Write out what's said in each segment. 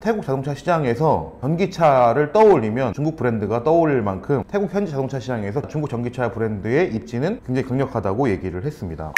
태국 자동차 시장에서 전기차를 떠올리면 중국 브랜드가 떠올릴 만큼 태국 현지 자동차 시장에서 중국 전기차 브랜드의 입지는 굉장히 강력하다고 얘기를 했습니다.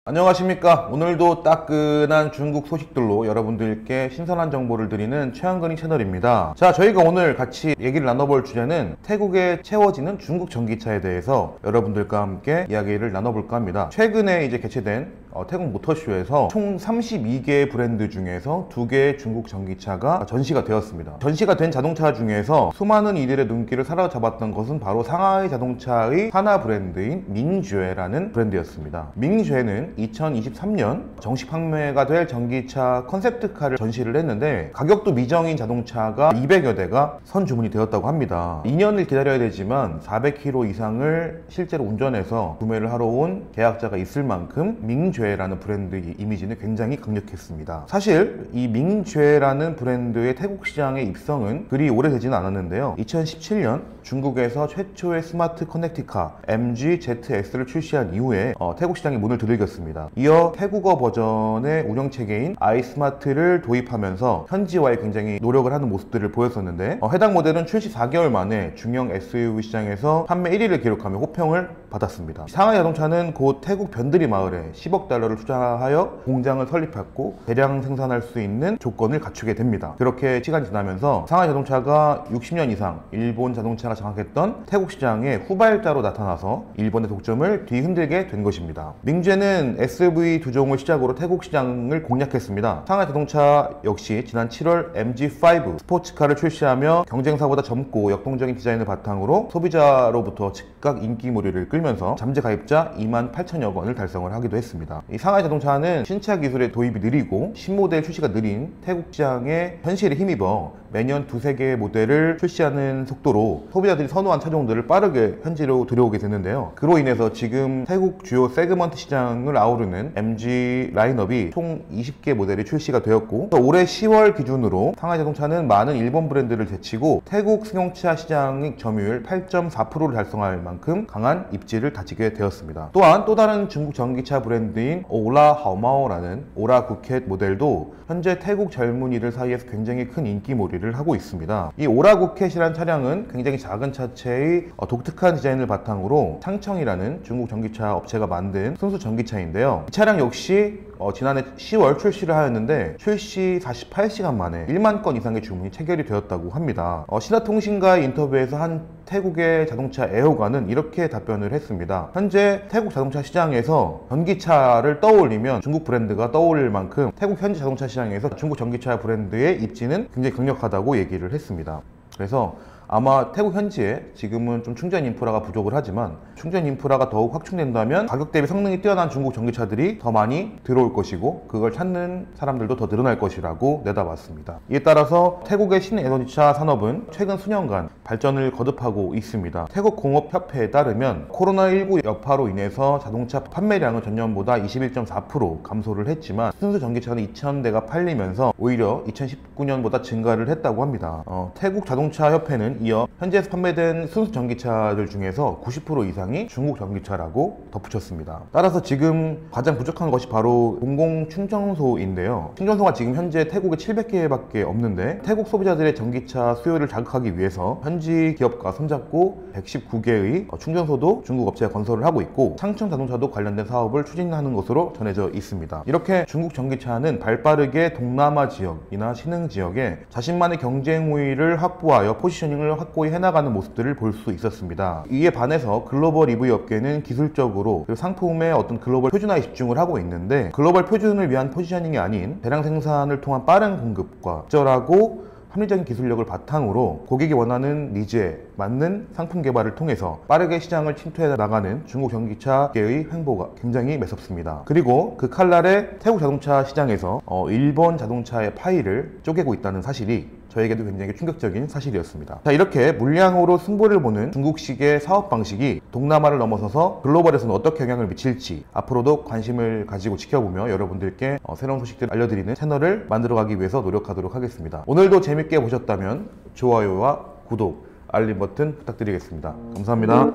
안녕하십니까. 오늘도 따끈한 중국 소식들로 여러분들께 신선한 정보를 드리는 최한근이 채널입니다. 자, 저희가 오늘 같이 얘기를 나눠볼 주제는 태국에 채워지는 중국 전기차에 대해서 여러분들과 함께 이야기를 나눠볼까 합니다. 최근에 이제 개최된 태국 모터쇼에서 총 32개의 브랜드 중에서 2개의 중국 전기차가 전시가 되었습니다. 전시가 된 자동차 중에서 수많은 이들의 눈길을 사로잡았던 것은 바로 상하이 자동차의 산하 브랜드인 밍쉐라는 브랜드였습니다. 밍쉐는 2023년 정식 판매가 될 전기차 컨셉트카를 전시를 했는데 가격도 미정인 자동차가 200여 대가 선주문이 되었다고 합니다. 2년을 기다려야 되지만 400km 이상을 실제로 운전해서 구매를 하러 온 계약자가 있을 만큼 밍쉐라는 브랜드의 이미지는 굉장히 강력했습니다. 사실 이 밍쉐라는 브랜드의 태국 시장의 입성은 그리 오래되지는 않았는데요. 2017년 중국에서 최초의 스마트 커넥티카 MG ZS를 출시한 이후에 태국 시장에 문을 두들겼습니다. 이어 태국어 버전의 운영체계인 아이스마트를 도입하면서 현지화에 굉장히 노력을 하는 모습들을 보였었는데 해당 모델은 출시 4개월 만에 중형 SUV 시장에서 판매 1위를 기록하며 호평을 받았습니다. 상하이 자동차는 곧 태국 변두리 마을에 10억 달러를 투자하여 공장을 설립했고 대량 생산할 수 있는 조건을 갖추게 됩니다. 그렇게 시간이 지나면서 상하이 자동차가 60년 이상 일본 자동차가 장악했던 태국 시장의 후발자로 나타나서 일본의 독점을 뒤흔들게 된 것입니다. 밍쉐는 SUV 두 종을 시작으로 태국 시장을 공략했습니다. 상하이 자동차 역시 지난 7월 MG5 스포츠카를 출시하며 경쟁사보다 젊고 역동적인 디자인을 바탕으로 소비자로부터 즉각 인기몰이를 끌면서 잠재 가입자 28,000여 건을 달성을 하기도 했습니다. 이 상하이 자동차는 신차 기술의 도입이 느리고 신모델 출시가 느린 태국 시장의 현실에 힘입어 매년 2-3개의 모델을 출시하는 속도로 소비자들이 선호한 차종들을 빠르게 현지로 들여오게 되는데요. 그로 인해서 지금 태국 주요 세그먼트 시장을 아우르는 MG 라인업이 총 20개 모델이 출시가 되었고 올해 10월 기준으로 상하이 자동차는 많은 일본 브랜드를 제치고 태국 승용차 시장의 점유율 8.4%를 달성할 만큼 강한 입지를 다지게 되었습니다. 또한 또 다른 중국 전기차 브랜드인 오라 하오마오라는 오라 구켓 모델도 현재 태국 젊은이들 사이에서 굉장히 큰 인기몰이를 하고 있습니다. 이 오라 구켓이라는 차량은 굉장히 작은 차체의 독특한 디자인을 바탕으로 창청이라는 중국 전기차 업체가 만든 순수 전기차인데요. 이 차량 역시 지난해 10월 출시를 하였는데 출시 48시간 만에 1만 건 이상의 주문이 체결이 되었다고 합니다. 신화통신과의 인터뷰에서 한 태국의 자동차 애호가는 이렇게 답변을 했습니다. 현재 태국 자동차 시장에서 전기차를 떠올리면 중국 브랜드가 떠올릴 만큼 태국 현지 자동차 시장에서 중국 전기차 브랜드의 입지는 굉장히 강력하다고 얘기를 했습니다. 그래서 아마 태국 현지에 지금은 좀 충전 인프라가 부족을 하지만 충전 인프라가 더욱 확충된다면 가격 대비 성능이 뛰어난 중국 전기차들이 더 많이 들어올 것이고 그걸 찾는 사람들도 더 늘어날 것이라고 내다봤습니다. 이에 따라서 태국의 신에너지차 산업은 최근 수년간 발전을 거듭하고 있습니다. 태국공업협회에 따르면 코로나19 여파로 인해서 자동차 판매량은 전년보다 21.4% 감소를 했지만 순수 전기차는 2,000대가 팔리면서 오히려 2019년보다 증가를 했다고 합니다. 태국 자동차 협회는 이어 현재 판매된 순수 전기차들 중에서 90% 이상이 중국 전기차라고 덧붙였습니다. 따라서 지금 가장 부족한 것이 바로 공공 충전소인데요. 충전소가 지금 현재 태국에 700개밖에 없는데 태국 소비자들의 전기차 수요를 자극하기 위해서 현지 기업과 손잡고 119개의 충전소도 중국 업체가 건설을 하고 있고 상층 자동차도 관련된 사업을 추진하는 것으로 전해져 있습니다. 이렇게 중국 전기차는 발빠르게 동남아 지역이나 신흥 지역에 자신만의 경쟁 우위를 확보하여 포지셔닝을 확고히 해나가는 모습들을 볼 수 있었습니다. 이에 반해서 글로벌 EV 업계는 기술적으로 상품의 어떤 글로벌 표준화에 집중을 하고 있는데 글로벌 표준을 위한 포지셔닝이 아닌 대량 생산을 통한 빠른 공급과 적절하고 합리적인 기술력을 바탕으로 고객이 원하는 니즈에 맞는 상품 개발을 통해서 빠르게 시장을 침투해 나가는 중국 전기차계의 횡보가 굉장히 매섭습니다. 그리고 그 칼날에 태국 자동차 시장에서 일본 자동차의 파이를 쪼개고 있다는 사실이 저에게도 굉장히 충격적인 사실이었습니다. 자, 이렇게 물량으로 승부를 보는 중국식의 사업 방식이 동남아를 넘어서서 글로벌에서는 어떻게 영향을 미칠지 앞으로도 관심을 가지고 지켜보며 여러분들께 새로운 소식들을 알려드리는 채널을 만들어가기 위해서 노력하도록 하겠습니다. 오늘도 재밌게 보셨다면 좋아요와 구독, 알림 버튼 부탁드리겠습니다. 감사합니다.